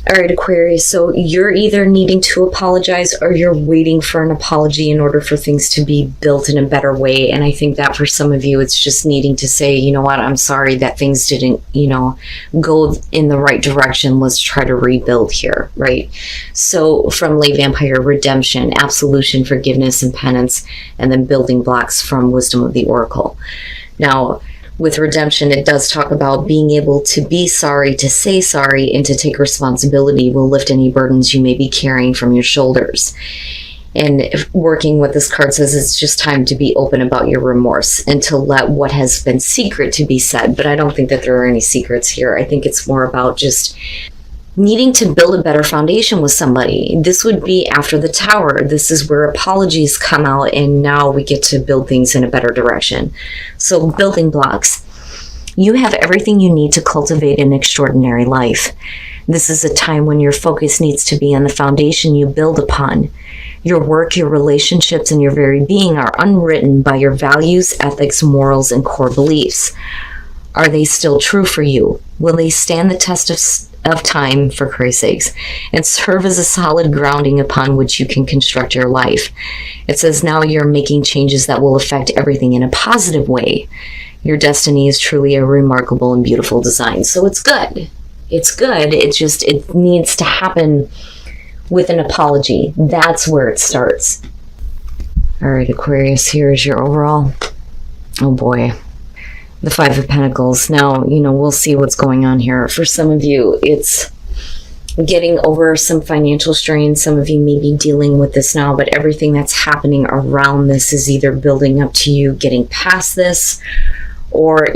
All right, Aquarius, so you're either needing to apologize or you're waiting for an apology in order for things to be built in a better way. And I think that for some of you, it's just needing to say, you know what, I'm sorry that things didn't, go in the right direction. Let's try to rebuild here, right? So from Lay Vampire, redemption, absolution, forgiveness, and penance, and then building blocks from Wisdom of the Oracle. Now, with redemption, it does talk about being able to be sorry, to say sorry, and to take responsibility will lift any burdens you may be carrying from your shoulders. And working with this card says it's just time to be open about your remorse and to let what has been secret to be said. But I don't think that there are any secrets here. I think it's more about just needing to build a better foundation with somebody. This would be after the Tower. This is where apologies come out, and now we get to build things in a better direction. So building blocks. You have everything you need to cultivate an extraordinary life. This is a time when your focus needs to be on the foundation you build upon. Your work, your relationships, and your very being are unwritten by your values, ethics, morals, and core beliefs. Are they still true for you? Will they stand the test of time, for Christ's sakes, and serve as a solid grounding upon which you can construct your life? It says now you're making changes that will affect everything in a positive way. Your destiny is truly a remarkable and beautiful design. So it's good. It's good. It needs to happen with an apology. That's where it starts. All right, Aquarius, here's your overall. Oh boy. The Five of Pentacles. Now, we'll see what's going on here. For some of you, it's getting over some financial strain. Some of you may be dealing with this now, but everything that's happening around this is either building up to you getting past this or,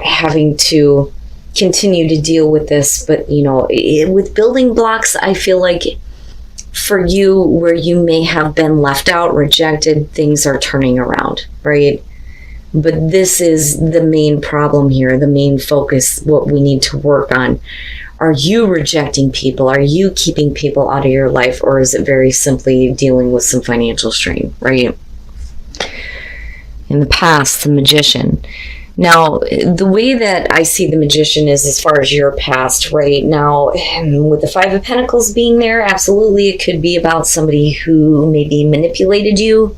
having to continue to deal with this. But, with building blocks, I feel like for you, where you may have been left out, rejected, things are turning around, right? But this is the main problem here, the main focus, what we need to work on. Are you rejecting people? Are you keeping people out of your life? Or is it very simply dealing with some financial strain, right? In the past, the Magician. Now, the way that I see the Magician is as far as your past, right? Now, with the Five of Pentacles being there, absolutely, it could be about somebody who maybe manipulated you,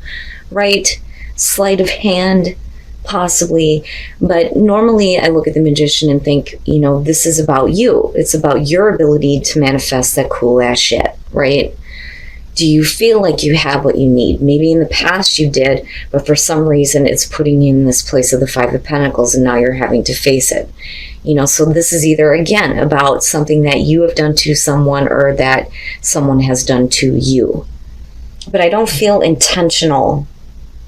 right? Sleight of hand, possibly. But normally I look at the Magician and think, this is about you. It's about your ability to manifest that cool ass shit, right? Do you feel like you have what you need? Maybe in the past you did, but for some reason it's putting you in this place of the Five of Pentacles and now you're having to face it. So this is either, again, about something that you have done to someone or that someone has done to you. But I don't feel intentional.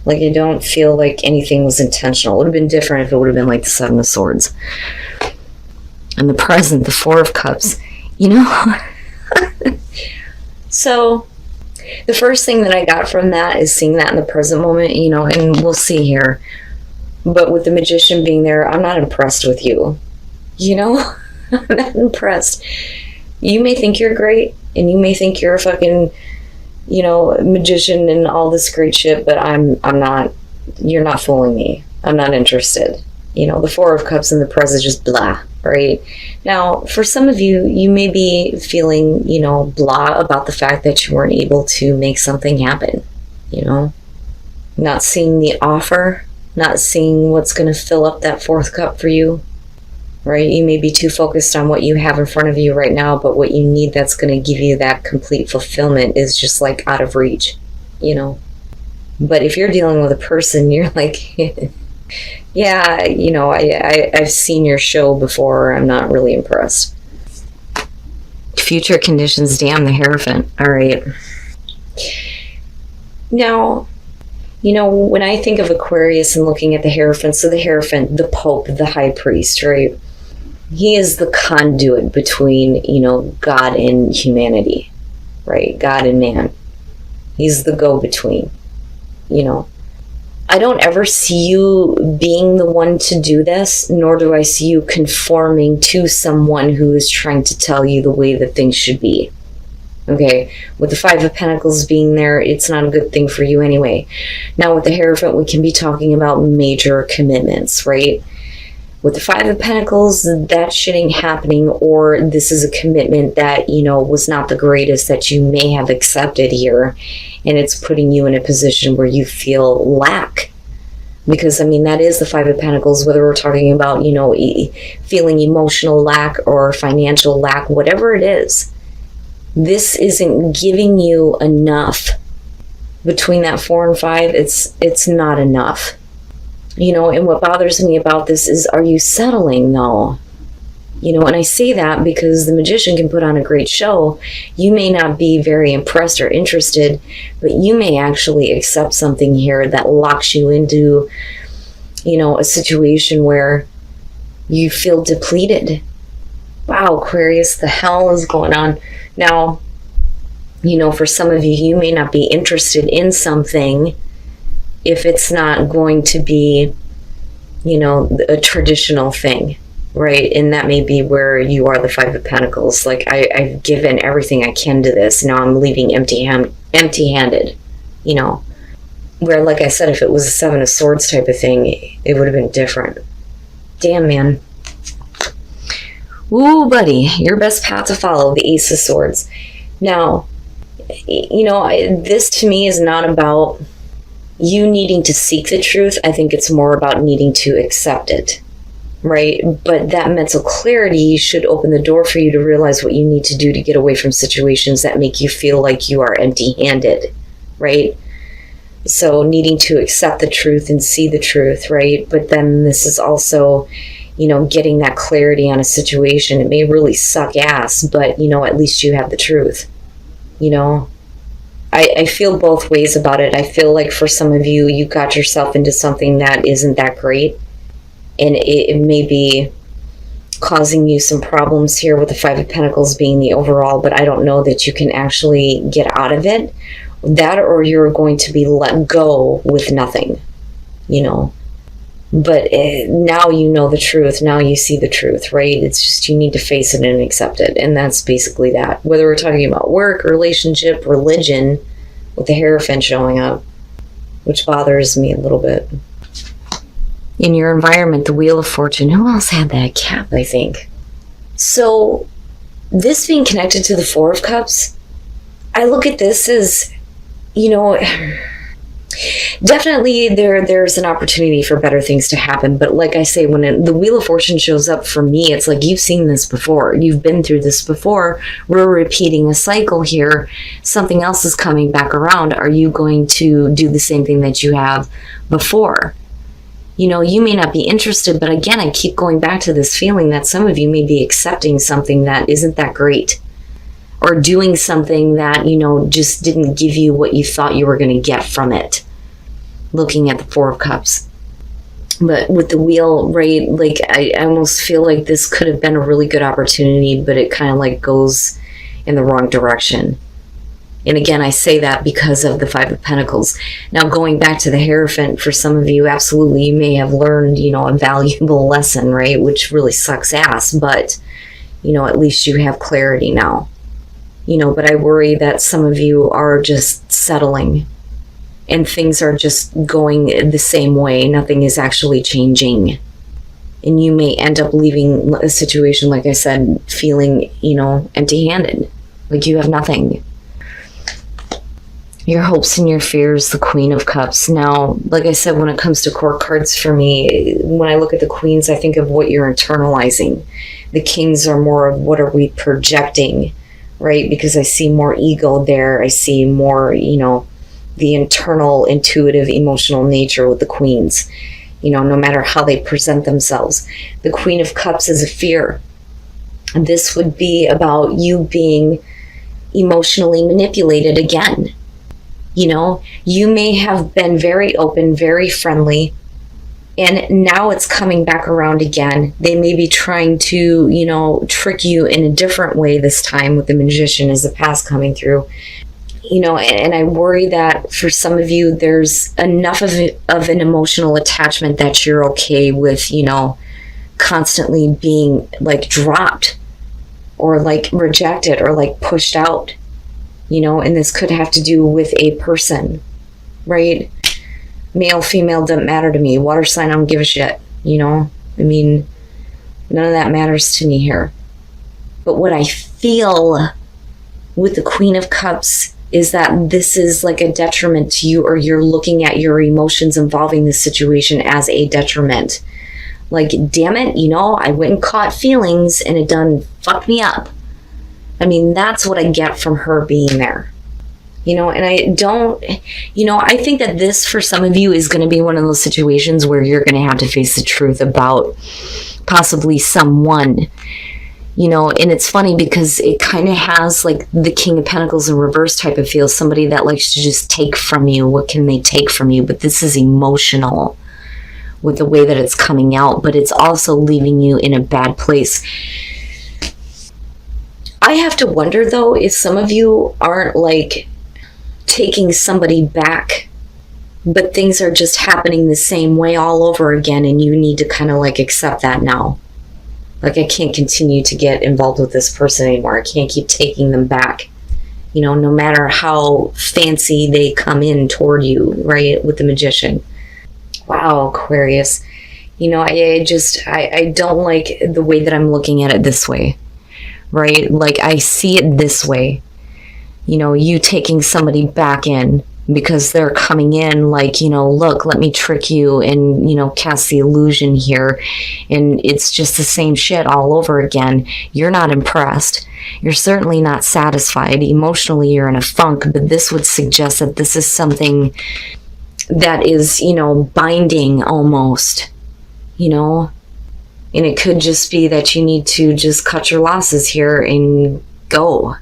Like, I don't feel like anything was intentional. It would have been different if it would have been like the Seven of Swords. And the present, the Four of Cups. So the first thing that I got from that is seeing that in the present moment, and we'll see here. But with the Magician being there, I'm not impressed with you. I'm not impressed. You may think you're great, and you may think you're a fucking, magician and all this great shit, but I'm not. You're not fooling me. I'm not interested. The Four of Cups and the present is just blah, right? Now, for some of you, you may be feeling, blah about the fact that you weren't able to make something happen, not seeing the offer, not seeing what's going to fill up that fourth cup for you, right? You may be too focused on what you have in front of you right now, but what you need that's going to give you that complete fulfillment is just like out of reach, But if you're dealing with a person, you're like, yeah, I've seen your show before. I'm not really impressed. Future conditions, damn, the Hierophant. All right. Now, when I think of Aquarius and looking at the Hierophant, so the Hierophant, the Pope, the High Priest, right? He is the conduit between, God and humanity, right? God and man. He's the go-between, I don't ever see you being the one to do this, nor do I see you conforming to someone who is trying to tell you the way that things should be. Okay, with the Five of Pentacles being there, it's not a good thing for you anyway. Now with the Hierophant, we can be talking about major commitments, right? With the Five of Pentacles, that shit ain't happening, or this is a commitment that, you know, was not the greatest that you may have accepted here, and it's putting you in a position where you feel lack. Because, I mean, that is the Five of Pentacles, whether we're talking about, you know, feeling emotional lack or financial lack, whatever it is. This isn't giving you enough. Between that 4 and 5, it's not enough. You know, and what bothers me about this is, are you settling though? You know, and I say that because the Magician can put on a great show. You may not be very impressed or interested, but you may actually accept something here that locks you into, you know, a situation where you feel depleted. Wow, Aquarius, the hell is going on? Now, you know, for some of you, you may not be interested in something if it's not going to be, you know, a traditional thing, right? And that may be where you are the Five of Pentacles. Like, I've given everything I can to this. Now I'm leaving empty-handed, you know. Where, like I said, if it was a Seven of Swords type of thing, it would have been different. Damn, man. Ooh, buddy, your best path to follow, the Ace of Swords. Now, you know, this to me is not about you needing to seek the truth. I think it's more about needing to accept it, right? But that mental clarity should open the door for you to realize what you need to do to get away from situations that make you feel like you are empty-handed, right? So needing to accept the truth and see the truth, right? But then this is also, you know, getting that clarity on a situation. It may really suck ass, but, you know, at least you have the truth. You know, I feel both ways about it. I feel like for some of you, you got yourself into something that isn't that great. And it may be causing you some problems here with the Five of Pentacles being the overall, but I don't know that you can actually get out of it. That, or you're going to be let go with nothing, you know. But now you know the truth. Now you see the truth, right? It's just you need to face it and accept it. And that's basically that. Whether we're talking about work, relationship, religion, with the Hierophant showing up, which bothers me a little bit. In your environment, the Wheel of Fortune. Who else had that? Cap, I think. So this being connected to the Four of Cups, I look at this as, you know, definitely there's an opportunity for better things to happen. But like I say, when the Wheel of Fortune shows up for me, it's like, you've seen this before. You've been through this before. We're repeating a cycle here. Something else is coming back around. Are you going to do the same thing that you have before? You know, you may not be interested, but again, I keep going back to this feeling that some of you may be accepting something that isn't that great. Or doing something that, you know, just didn't give you what you thought you were going to get from it. Looking at the Four of Cups. But with the Wheel, right, like I almost feel like this could have been a really good opportunity, but it kind of like goes in the wrong direction. And again, I say that because of the Five of Pentacles. Now, going back to the Hierophant, for some of you, absolutely, you may have learned, you know, a valuable lesson, right? Which really sucks ass, but, you know, at least you have clarity now. You know, but I worry that some of you are just settling and things are just going the same way. Nothing is actually changing. And you may end up leaving a situation, like I said, feeling, you know, empty-handed. Like you have nothing. Your hopes and your fears, the Queen of Cups. Now, like I said, when it comes to court cards for me, when I look at the Queens, I think of what you're internalizing. The Kings are more of what are we projecting, right? Because I see more ego there. I see more, you know, the internal, intuitive, emotional nature with the Queens. You know, no matter how they present themselves. The Queen of Cups is a fear. This would be about you being emotionally manipulated again. You know, you may have been very open, very friendly, and now it's coming back around again. They may be trying to, you know, trick you in a different way this time with the Magician as the past coming through. You know, and I worry that for some of you, there's enough of an emotional attachment that you're okay with, you know, constantly being like dropped or like rejected or like pushed out. You know, and this could have to do with a person, right? Male, female, doesn't matter to me. Water sign, I don't give a shit, you know? I mean, none of that matters to me here. But what I feel with the Queen of Cups is that this is like a detriment to you, or you're looking at your emotions involving this situation as a detriment. Like, damn it, I went and caught feelings and it done fucked me up. I mean, that's what I get from her being there. And I don't, I think that this, for some of you, is going to be one of those situations where you're going to have to face the truth about possibly someone, and it's funny because it kind of has like the King of Pentacles in reverse type of feel, somebody that likes to just take from you. What can they take from you? But this is emotional with the way that it's coming out, but it's also leaving you in a bad place. I have to wonder, though, if some of you aren't like taking somebody back, but things are just happening the same way all over again, and you need to kind of like accept that now. Like, I can't continue to get involved with this person anymore. I can't keep taking them back, no matter how fancy they come in toward you, right? With the Magician. Wow, Aquarius. I don't like the way that I'm looking at it this way, right? Like, I see it this way. You taking somebody back in because they're coming in like, look, let me trick you and, cast the illusion here. And it's just the same shit all over again. You're not impressed. You're certainly not satisfied. Emotionally, you're in a funk, but this would suggest that this is something that is, binding almost, and it could just be that you need to just cut your losses here and go.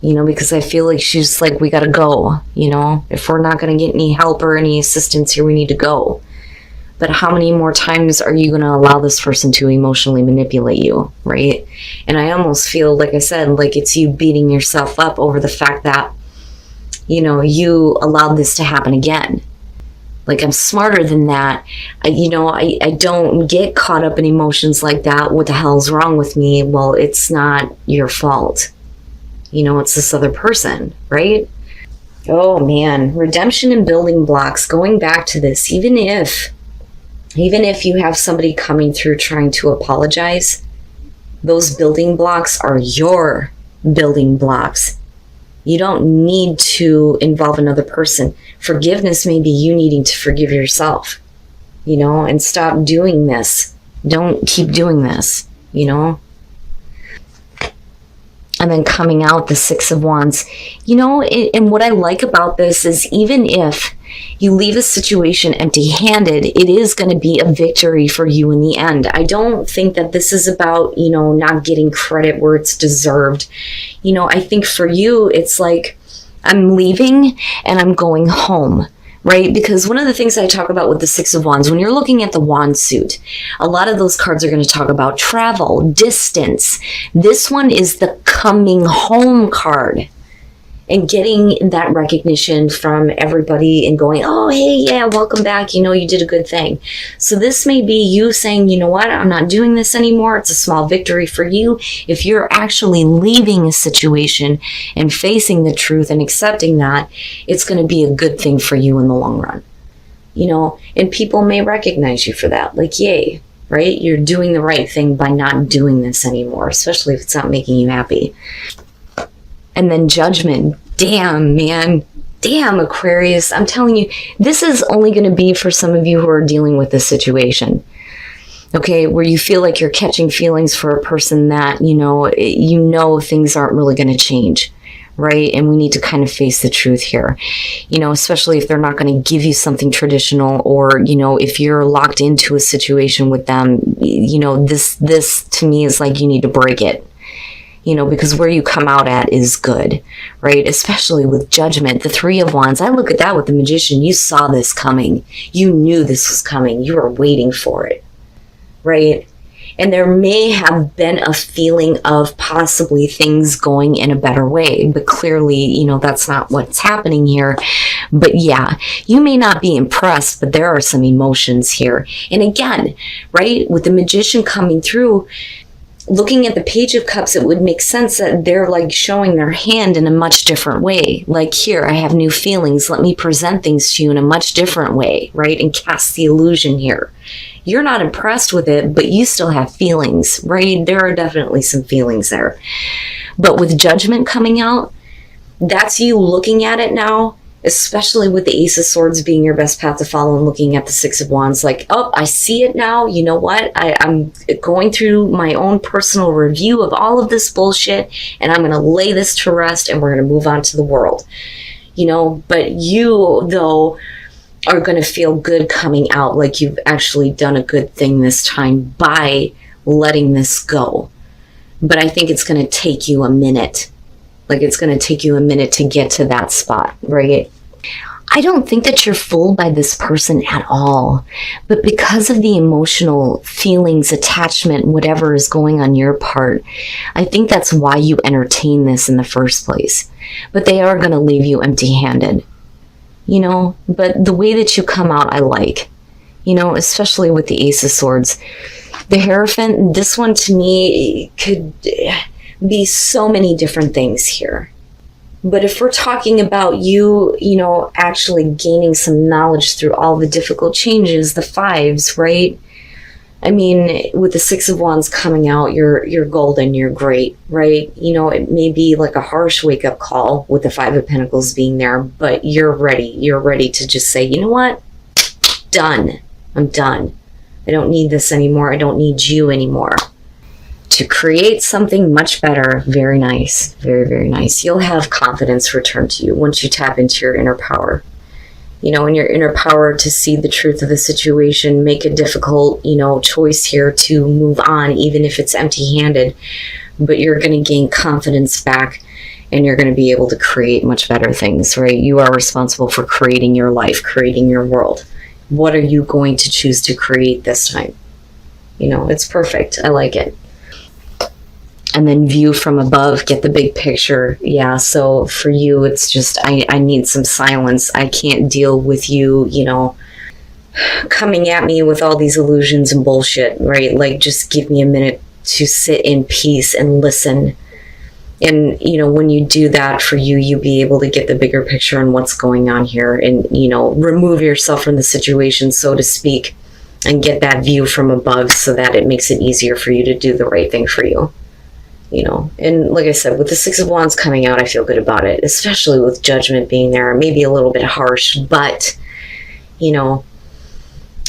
Because I feel like she's like, we gotta go, if we're not gonna get any help or any assistance here, we need to go. But how many more times are you gonna allow this person to emotionally manipulate you, right? And I almost feel, like I said, like it's you beating yourself up over the fact that, you allowed this to happen again. Like, I'm smarter than that. I don't get caught up in emotions like that. What the hell's wrong with me? Well, it's not your fault. It's this other person, right? Oh man, redemption and building blocks. Going back to this, even if you have somebody coming through trying to apologize, those building blocks are your building blocks. You don't need to involve another person. Forgiveness may be you needing to forgive yourself, and stop doing this. Don't keep doing this, And then coming out, the Six of Wands. And what I like about this is, even if you leave a situation empty-handed, it is going to be a victory for you in the end. I don't think that this is about, not getting credit where it's deserved. I think for you, it's like, I'm leaving and I'm going home. Right? Because one of the things I talk about with the Six of Wands, when you're looking at the wand suit, a lot of those cards are going to talk about travel, distance. This one is the coming home card. And getting that recognition from everybody and going, oh, hey, yeah, welcome back. You did a good thing. So this may be you saying, you know what, I'm not doing this anymore. It's a small victory for you. If you're actually leaving a situation and facing the truth and accepting that, it's going to be a good thing for you in the long run. And people may recognize you for that. Like, yay, right? You're doing the right thing by not doing this anymore, especially if it's not making you happy. And then judgment. Damn, man. Damn, Aquarius. I'm telling you, this is only going to be for some of you who are dealing with this situation. Okay, where you feel like you're catching feelings for a person that, things aren't really going to change. Right? And we need to kind of face the truth here, especially if they're not going to give you something traditional, or, if you're locked into a situation with them, this to me is like, you need to break it. Because where you come out at is good, right? Especially with judgment. The Three of Wands, I look at that with the Magician. You saw this coming. You knew this was coming. You were waiting for it, right? And there may have been a feeling of possibly things going in a better way, but clearly, that's not what's happening here. But yeah, you may not be impressed, but there are some emotions here. And again, right, with the Magician coming through, looking at the Page of Cups, it would make sense that they're like showing their hand in a much different way. Like, here, I have new feelings. Let me present things to you in a much different way, right? And cast the illusion here. You're not impressed with it, but you still have feelings, right? There are definitely some feelings there. But with Judgment coming out, that's you looking at it now, especially with the Ace of Swords being your best path to follow and looking at the Six of Wands like, oh, I see it now. You know what? I'm going through my own personal review of all of this bullshit, and I'm going to lay this to rest, and we're going to move on to the world. You know, but you, though, are going to feel good coming out, like you've actually done a good thing this time by letting this go. But I think it's going to take you a minute. Like, it's going to take you a minute to get to that spot, right? I don't think that you're fooled by this person at all. But because of the emotional feelings, attachment, whatever is going on your part, I think that's why you entertain this in the first place. But they are going to leave you empty-handed, you know? But the way that you come out, I like, you know, especially with the Ace of Swords. The Hierophant, this one to me could be so many different things here. But if we're talking about you, you know, actually gaining some knowledge through all the difficult changes, the fives, right? I mean, with the Six of Wands coming out, you're golden, you're great, right? You know, it may be like a harsh wake-up call with the Five of Pentacles being there, but you're ready. You're ready to just say, you know what? Done. I'm done. I don't need this anymore. I don't need you anymore. To create something much better. Very nice. Very, very nice. You'll have confidence return to you once you tap into your inner power. You know, in your inner power to see the truth of the situation, make a difficult, you know, choice here to move on, even if it's empty-handed. But you're going to gain confidence back, and you're going to be able to create much better things, right? You are responsible for creating your life, creating your world. What are you going to choose to create this time? You know, it's perfect. I like it. And then view from above, get the big picture. Yeah, so for you, it's just, I need some silence. I can't deal with you, you know, coming at me with all these illusions and bullshit, right? Like, just give me a minute to sit in peace and listen. And, you know, when you do that, for you, you'll be able to get the bigger picture on what's going on here and, you know, remove yourself from the situation, so to speak, and get that view from above so that it makes it easier for you to do the right thing for you. You know, and like I said, with the Six of Wands coming out, I feel good about it, especially with Judgment being there. Maybe a little bit harsh, but, you know,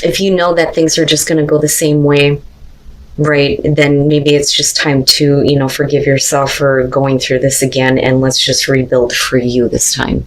if you know that things are just going to go the same way, right, then maybe it's just time to, you know, forgive yourself for going through this again, and let's just rebuild for you this time.